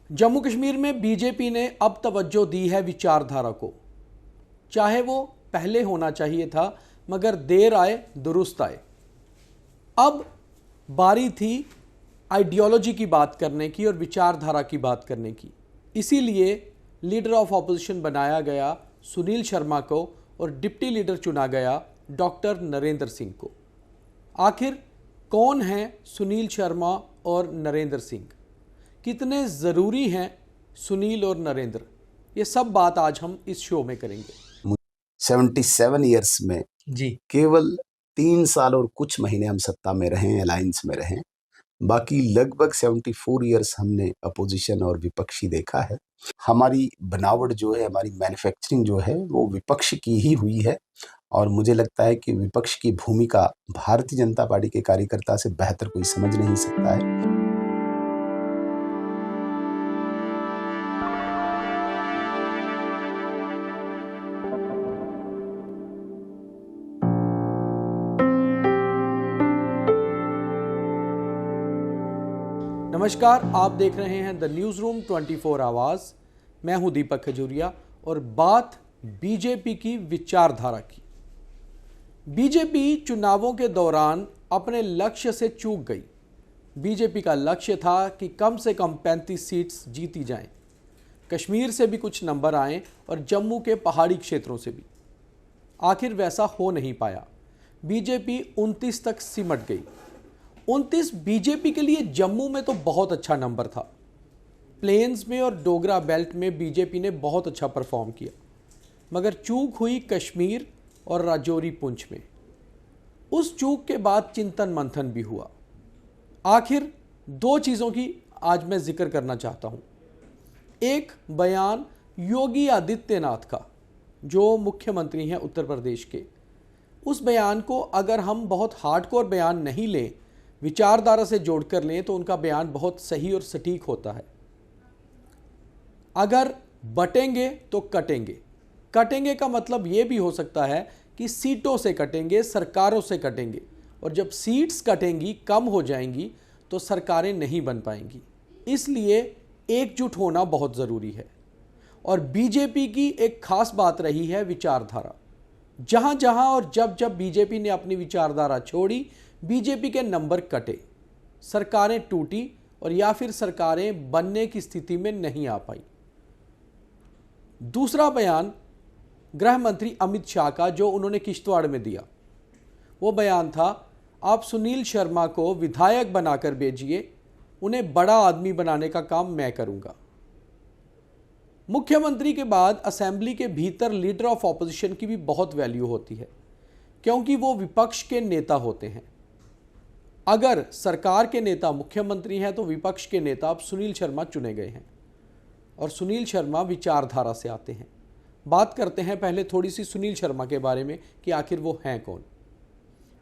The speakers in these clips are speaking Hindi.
जम्मू कश्मीर में बीजेपी ने अब तवज्जो दी है विचारधारा को। चाहे वो पहले होना चाहिए था, मगर देर आए दुरुस्त आए। अब बारी थी आइडियोलॉजी की बात करने की और विचारधारा की बात करने की। इसीलिए लीडर ऑफ ऑपोजिशन बनाया गया सुनील शर्मा को और डिप्टी लीडर चुना गया डॉक्टर नरेंद्र सिंह को। आखिर कौन हैं सुनील शर्मा और नरेंद्र सिंह, कितने ज़रूरी हैं सुनील और नरेंद्र, ये सब बात आज हम इस शो में करेंगे। 77 ईयर्स में जी, केवल 3 साल और कुछ महीने हम सत्ता में रहे, अलायंस में रहे। बाकी लगभग 74 ईयर्स हमने अपोजिशन और विपक्षी देखा है। हमारी बनावट जो है, हमारी मैन्युफैक्चरिंग जो है, वो विपक्ष की ही हुई है और मुझे लगता है कि विपक्ष की भूमिका भारतीय जनता पार्टी के कार्यकर्ता से बेहतर कोई समझ नहीं सकता है। नमस्कार, आप देख रहे हैं द न्यूज़ रूम 24 आवाज़। मैं हूं दीपक खजूरिया और बात बीजेपी की विचारधारा की। बीजेपी चुनावों के दौरान अपने लक्ष्य से चूक गई। बीजेपी का लक्ष्य था कि कम से कम 35 सीट्स जीती जाएं, कश्मीर से भी कुछ नंबर आएं और जम्मू के पहाड़ी क्षेत्रों से भी। आखिर वैसा हो नहीं पाया। बीजेपी 29 तक सिमट गई। 29 बीजेपी के लिए जम्मू में तो बहुत अच्छा नंबर था। प्लेन्स में और डोगरा बेल्ट में बीजेपी ने बहुत अच्छा परफॉर्म किया, मगर चूक हुई कश्मीर और राजौरी पुंछ में। उस चूक के बाद चिंतन मंथन भी हुआ। आखिर दो चीज़ों की आज मैं जिक्र करना चाहता हूँ। एक बयान योगी आदित्यनाथ का, जो मुख्यमंत्री हैं उत्तर प्रदेश के। उस बयान को अगर हम बहुत हार्डकोर बयान नहीं लें, विचारधारा से जोड़कर लें, तो उनका बयान बहुत सही और सटीक होता है। अगर बटेंगे तो कटेंगे। कटेंगे का मतलब यह भी हो सकता है कि सीटों से कटेंगे, सरकारों से कटेंगे, और जब सीट्स कटेंगी, कम हो जाएंगी, तो सरकारें नहीं बन पाएंगी। इसलिए एकजुट होना बहुत ज़रूरी है। और बीजेपी की एक खास बात रही है विचारधारा। जहां जहां और जब जब बीजेपी ने अपनी विचारधारा छोड़ी, बीजेपी के नंबर कटे, सरकारें टूटी और या फिर सरकारें बनने की स्थिति में नहीं आ पाई। दूसरा बयान गृह मंत्री अमित शाह का, जो उन्होंने किश्तवाड़ में दिया, वो बयान था, आप सुनील शर्मा को विधायक बनाकर भेजिए, उन्हें बड़ा आदमी बनाने का काम मैं करूंगा। मुख्यमंत्री के बाद असेंबली के भीतर लीडर ऑफ ऑपोजिशन की भी बहुत वैल्यू होती है, क्योंकि वो विपक्ष के नेता होते हैं। अगर सरकार के नेता मुख्यमंत्री हैं, तो विपक्ष के नेता अब सुनील शर्मा चुने गए हैं और सुनील शर्मा विचारधारा से आते हैं। बात करते हैं पहले थोड़ी सी सुनील शर्मा के बारे में कि आखिर वो हैं कौन।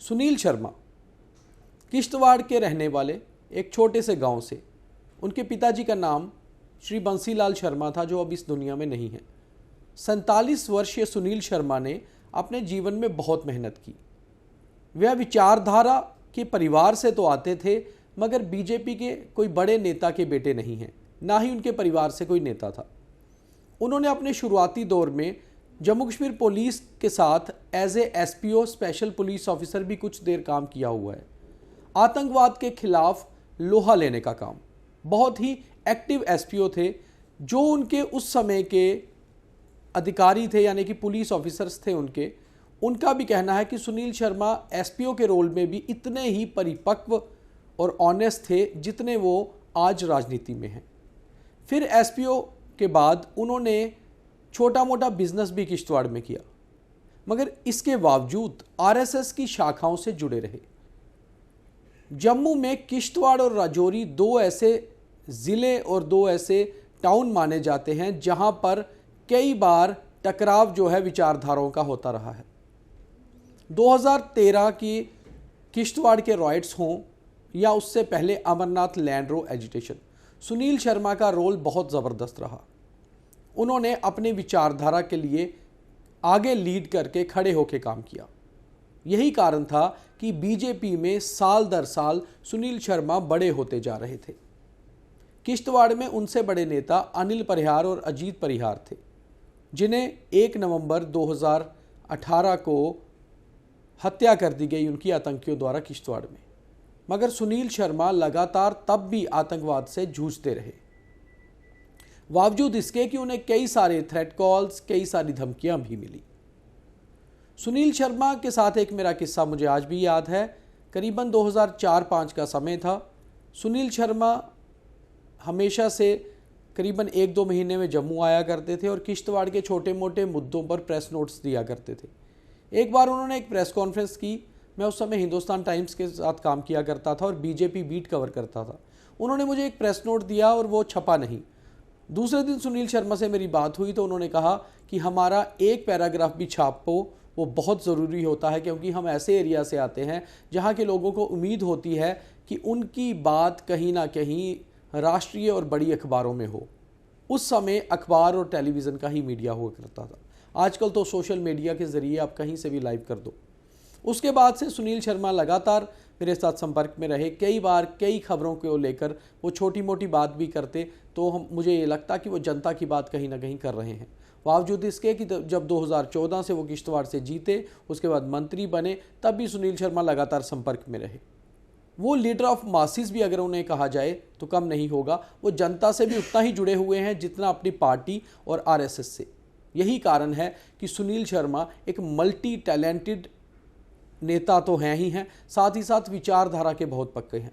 सुनील शर्मा किश्तवाड़ के रहने वाले एक छोटे से गांव से। उनके पिताजी का नाम श्री बंसीलाल शर्मा था, जो अब इस दुनिया में नहीं है। 47 वर्षीय सुनील शर्मा ने अपने जीवन में बहुत मेहनत की। वह विचारधारा के परिवार से तो आते थे, मगर बीजेपी के कोई बड़े नेता के बेटे नहीं हैं, ना ही उनके परिवार से कोई नेता था। उन्होंने अपने शुरुआती दौर में जम्मू कश्मीर पुलिस के साथ as a SPO, special police officer भी कुछ देर काम किया हुआ है। आतंकवाद के खिलाफ लोहा लेने का काम, बहुत ही एक्टिव एसपीओ थे। जो उनके उस समय के अधिकारी थे, यानी कि पुलिस ऑफिसर्स थे उनका भी कहना है कि सुनील शर्मा एसपीओ के रोल में भी इतने ही परिपक्व और ऑनेस्ट थे जितने वो आज राजनीति में हैं। फिर एसपीओ के बाद उन्होंने छोटा मोटा बिजनेस भी किश्तवाड़ में किया, मगर इसके बावजूद आरएसएस की शाखाओं से जुड़े रहे। जम्मू में किश्तवाड़ और राजौरी दो ऐसे ज़िले और दो ऐसे टाउन माने जाते हैं जहां पर कई बार टकराव जो है विचारधाराओं का होता रहा है। 2013 की किश्तवाड़ के रॉयट्स हों या उससे पहले अमरनाथ लैंड रो एजिटेशन, सुनील शर्मा का रोल बहुत ज़बरदस्त रहा। उन्होंने अपने विचारधारा के लिए आगे लीड करके खड़े होकर काम किया। यही कारण था कि बीजेपी में साल दर साल सुनील शर्मा बड़े होते जा रहे थे। किश्तवाड़ में उनसे बड़े नेता अनिल परिहार और अजीत परिहार थे, जिन्हें 1 नवंबर 2018 को हत्या कर दी गई उनकी आतंकियों द्वारा किश्तवाड़ में। मगर सुनील शर्मा लगातार तब भी आतंकवाद से जूझते रहे, बावजूद इसके कि उन्हें कई सारे थ्रेट कॉल्स, कई सारी धमकियां भी मिली। सुनील शर्मा के साथ एक मेरा किस्सा मुझे आज भी याद है। करीबन 2004-05 का समय था। सुनील शर्मा हमेशा से करीबन 1-2 महीने में जम्मू आया करते थे और किश्तवाड़ के छोटे मोटे मुद्दों पर प्रेस नोट्स दिया करते थे। एक बार उन्होंने एक प्रेस कॉन्फ्रेंस की। मैं उस समय हिंदुस्तान टाइम्स के साथ काम किया करता था और बीजेपी बीट कवर करता था। उन्होंने मुझे एक प्रेस नोट दिया और वो छपा नहीं। दूसरे दिन सुनील शर्मा से मेरी बात हुई तो उन्होंने कहा कि हमारा एक पैराग्राफ भी छापो, वो बहुत ज़रूरी होता है, क्योंकि हम ऐसे एरिया से आते हैं जहाँ के लोगों को उम्मीद होती है कि उनकी बात कहीं ना कहीं राष्ट्रीय और बड़ी अखबारों में हो। उस समय अखबार और टेलीविज़न का ही मीडिया हुआ करता था। आजकल तो सोशल मीडिया के ज़रिए आप कहीं से भी लाइव कर दो। उसके बाद से सुनील शर्मा लगातार मेरे साथ संपर्क में रहे। कई बार कई खबरों को लेकर वो छोटी मोटी बात भी करते तो मुझे ये लगता कि वो जनता की बात कहीं ना कहीं कर रहे हैं। बावजूद इसके कि जब 2014 से वो किश्तवाड़ से जीते, उसके बाद मंत्री बने, तब भी सुनील शर्मा लगातार संपर्क में रहे। वो लीडर ऑफ मासिस भी अगर उन्हें कहा जाए तो कम नहीं होगा। वो जनता से भी उतना ही जुड़े हुए हैं जितना अपनी पार्टी और आरएसएस से। यही कारण है कि सुनील शर्मा एक मल्टी टैलेंटेड नेता तो हैं ही हैं, साथ ही साथ विचारधारा के बहुत पक्के हैं।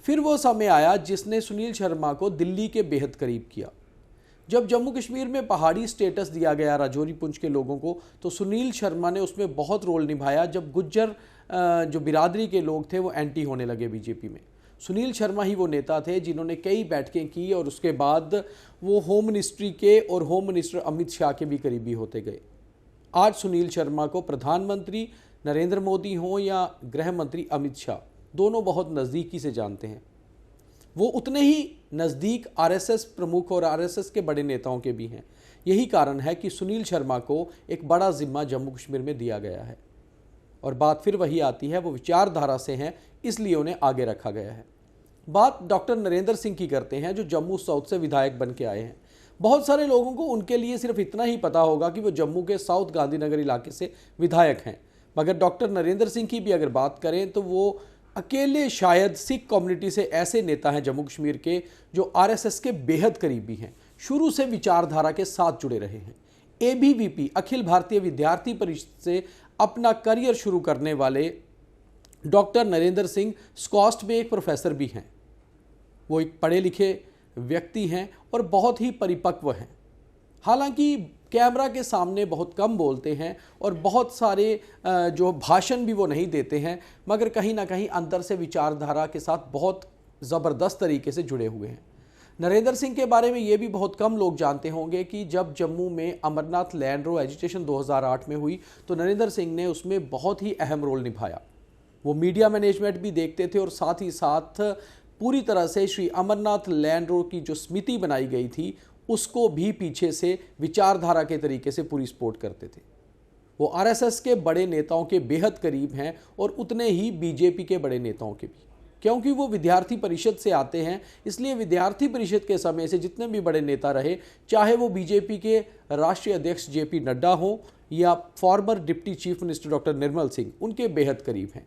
फिर वो समय आया जिसने सुनील शर्मा को दिल्ली के बेहद करीब किया। जब जम्मू कश्मीर में पहाड़ी स्टेटस दिया गया राजौरी पुंछ के लोगों को, तो सुनील शर्मा ने उसमें बहुत रोल निभाया। जब गुज्जर जो बिरादरी के लोग थे वो एंटी होने लगे बीजेपी में, सुनील शर्मा ही वो नेता थे जिन्होंने कई बैठकें की और उसके बाद वो होम मिनिस्ट्री के और होम मिनिस्टर अमित शाह के भी करीबी होते गए। आज सुनील शर्मा को प्रधानमंत्री नरेंद्र मोदी हों या गृह मंत्री अमित शाह, दोनों बहुत नज़दीकी से जानते हैं। वो उतने ही नज़दीक आरएसएस प्रमुख और आरएसएस के बड़े नेताओं के भी हैं। यही कारण है कि सुनील शर्मा को एक बड़ा जिम्मा जम्मू कश्मीर में दिया गया है। और बात फिर वही आती है, वो विचारधारा से हैं इसलिए उन्हें आगे रखा गया है। बात डॉक्टर नरेंद्र सिंह की करते हैं, जो जम्मू साउथ से विधायक बन के आए हैं। बहुत सारे लोगों को उनके लिए सिर्फ इतना ही पता होगा कि वो जम्मू के साउथ गांधीनगर इलाके से विधायक हैं, मगर डॉक्टर नरेंद्र सिंह की भी अगर बात करें तो वो अकेले शायद सिख कम्युनिटी से ऐसे नेता हैं जम्मू कश्मीर के जो आरएसएस के बेहद करीबी हैं, शुरू से विचारधारा के साथ जुड़े रहे हैं। एबीवीपी अखिल भारतीय विद्यार्थी परिषद से अपना करियर शुरू करने वाले डॉक्टर नरेंद्र सिंह स्कॉस्ट में एक प्रोफेसर भी हैं। वो एक पढ़े लिखे व्यक्ति हैं और बहुत ही परिपक्व हैं। हालांकि कैमरा के सामने बहुत कम बोलते हैं और बहुत सारे जो भाषण भी वो नहीं देते हैं, मगर कहीं ना कहीं अंदर से विचारधारा के साथ बहुत ज़बरदस्त तरीके से जुड़े हुए हैं। नरेंद्र सिंह के बारे में ये भी बहुत कम लोग जानते होंगे कि जब जम्मू में अमरनाथ लैंड रो एजिटेशन 2008 में हुई तो नरेंद्र सिंह ने उसमें बहुत ही अहम रोल निभाया। वो मीडिया मैनेजमेंट भी देखते थे और साथ ही साथ पूरी तरह से श्री अमरनाथ लैंड रो की जो समिति बनाई गई थी उसको भी पीछे से विचारधारा के तरीके से पूरी सपोर्ट करते थे। वो आरएसएस के बड़े नेताओं के बेहद करीब हैं और उतने ही बीजेपी के बड़े नेताओं के भी, क्योंकि वो विद्यार्थी परिषद से आते हैं। इसलिए विद्यार्थी परिषद के समय से जितने भी बड़े नेता रहे, चाहे वो बीजेपी के राष्ट्रीय अध्यक्ष जेपी नड्डा हो या former deputy chief minister doctor Nirmal Singh, उनके बेहद करीब हैं।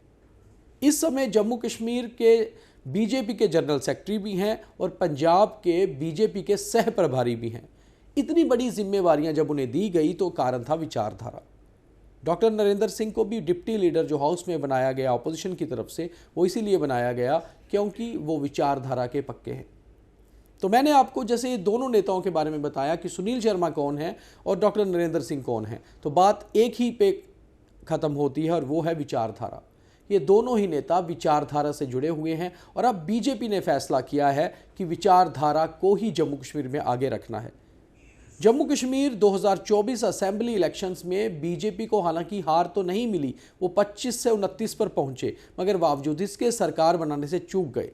इस समय जम्मू कश्मीर के बीजेपी के जनरल सेक्रेटरी भी हैं और पंजाब के बीजेपी के सह प्रभारी भी हैं। इतनी बड़ी जिम्मेवारियां जब उन्हें दी गई तो कारण था विचारधारा। डॉक्टर नरेंद्र सिंह को भी डिप्टी लीडर जो हाउस में बनाया गया अपोजिशन की तरफ से, वो इसीलिए बनाया गया क्योंकि वो विचारधारा के पक्के हैं। तो मैंने आपको जैसे ये दोनों नेताओं के बारे में बताया कि सुनील शर्मा कौन है और डॉक्टर नरेंद्र सिंह कौन है, तो बात एक ही पे खत्म होती है और वो है विचारधारा। ये दोनों ही नेता विचारधारा से जुड़े हुए हैं और अब बीजेपी ने फैसला किया है कि विचारधारा को ही जम्मू कश्मीर में आगे रखना है। जम्मू कश्मीर 2024 असेंबली इलेक्शंस में बीजेपी को हालांकि हार तो नहीं मिली, वो 25 से 29 पर पहुंचे, मगर बावजूद इसके सरकार बनाने से चूक गए।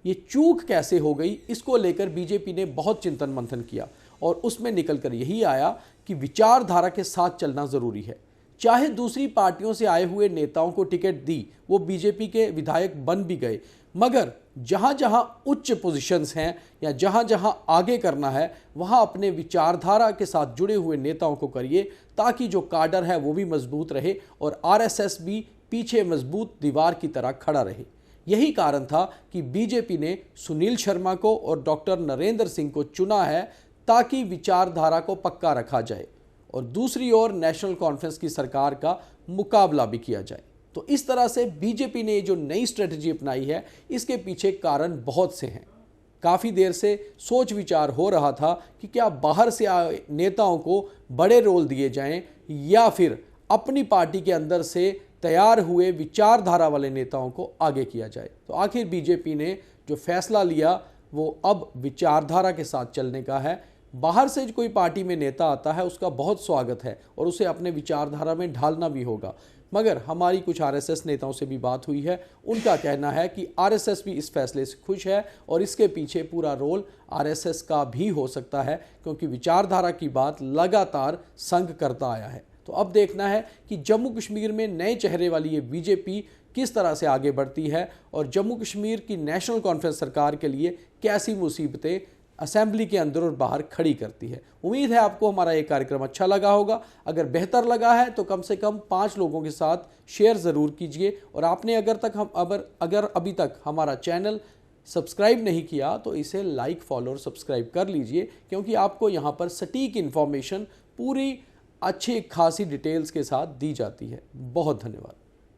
ये चूक कैसे हो गई, इसको लेकर बीजेपी ने बहुत चिंतन मंथन किया और उसमें निकलकर यही आया कि विचारधारा के साथ चलना ज़रूरी है। चाहे दूसरी पार्टियों से आए हुए नेताओं को टिकट दी, वो बीजेपी के विधायक बन भी गए, मगर जहां जहां उच्च पोजीशंस हैं या जहां जहां आगे करना है वहां अपने विचारधारा के साथ जुड़े हुए नेताओं को करिए, ताकि जो काडर है वो भी मजबूत रहे और आरएसएस भी पीछे मजबूत दीवार की तरह खड़ा रहे। यही कारण था कि बीजेपी ने सुनील शर्मा को और डॉक्टर नरेंद्र सिंह को चुना है, ताकि विचारधारा को पक्का रखा जाए और दूसरी ओर नेशनल कॉन्फ्रेंस की सरकार का मुकाबला भी किया जाए। तो इस तरह से बीजेपी ने जो नई स्ट्रेटजी अपनाई है, इसके पीछे कारण बहुत से हैं। काफ़ी देर से सोच विचार हो रहा था कि क्या बाहर से आए नेताओं को बड़े रोल दिए जाएं या फिर अपनी पार्टी के अंदर से तैयार हुए विचारधारा वाले नेताओं को आगे किया जाए। तो आखिर बीजेपी ने जो फैसला लिया वो अब विचारधारा के साथ चलने का है। बाहर से कोई पार्टी में नेता आता है उसका बहुत स्वागत है और उसे अपने विचारधारा में ढालना भी होगा, मगर हमारी कुछ आरएसएस नेताओं से भी बात हुई है, उनका कहना है कि आरएसएस भी इस फैसले से खुश है और इसके पीछे पूरा रोल आरएसएस का भी हो सकता है, क्योंकि विचारधारा की बात लगातार संघ करता आया है। तो अब देखना है कि जम्मू कश्मीर में नए चेहरे वाली ये बीजेपी किस तरह से आगे बढ़ती है और जम्मू कश्मीर की नेशनल कॉन्फ्रेंस सरकार के लिए कैसी मुसीबतें असेंबली के अंदर और बाहर खड़ी करती है। उम्मीद है आपको हमारा ये कार्यक्रम अच्छा लगा होगा। अगर बेहतर लगा है तो कम से कम 5 लोगों के साथ शेयर ज़रूर कीजिए और आपने अगर अभी तक हमारा चैनल सब्सक्राइब नहीं किया तो इसे लाइक, फॉलो और सब्सक्राइब कर लीजिए, क्योंकि आपको यहाँ पर सटीक इन्फॉर्मेशन पूरी अच्छी खासी डिटेल्स के साथ दी जाती है। बहुत धन्यवाद।